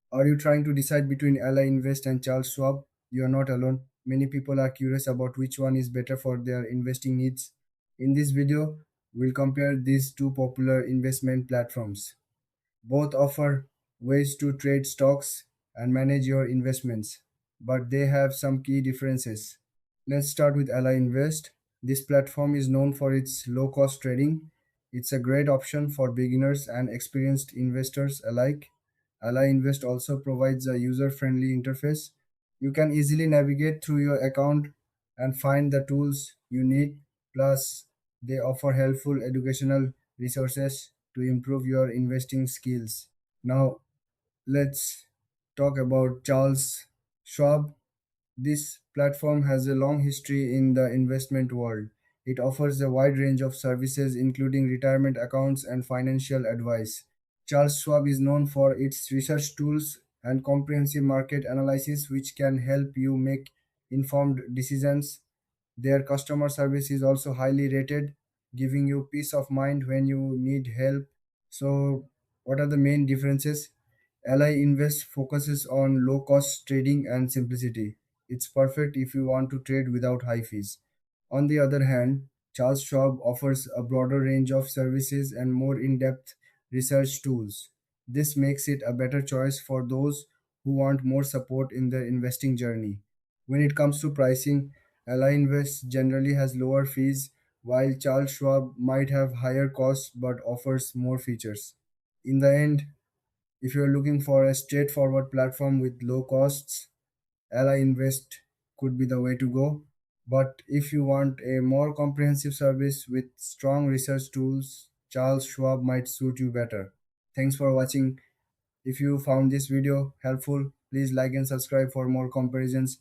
Are you trying to decide between Ally Invest and Charles Schwab? You are not alone. Many people are curious about which one is better for their investing needs. In this video, we'll compare these two popular investment platforms. Both offer ways to trade stocks and manage your investments, but they have some key differences. Let's start with Ally Invest. This platform is known for its low cost trading. It's a great option for beginners and experienced investors alike. Ally Invest also provides a user friendly interface. You can easily navigate through your account and find the tools you need. Plus, they offer helpful educational resources to improve your investing skills. Now, let's talk about Charles Schwab. This platform has a long history in the investment world. It offers a wide range of services, including retirement accounts and financial advice. Charles Schwab is known for its research tools and comprehensive market analysis, which can help you make informed decisions. Their customer service is also highly rated, giving you peace of mind when you need help. So, what are the main differences? Ally Invest focuses on low cost trading and simplicity. It's perfect if you want to trade without high fees. On the other hand, Charles Schwab offers a broader range of services and more in depth research tools. This makes it a better choice for those who want more support in their investing journey. When it comes to pricing, Ally Invest generally has lower fees, while Charles Schwab might have higher costs but offers more features. In the end, if you're looking for a straightforward platform with low costs, Ally Invest could be the way to go. But if you want a more comprehensive service with strong research tools, Charles Schwab might suit you better. Thanks for watching. If you found this video helpful, please like and subscribe for more comparisons.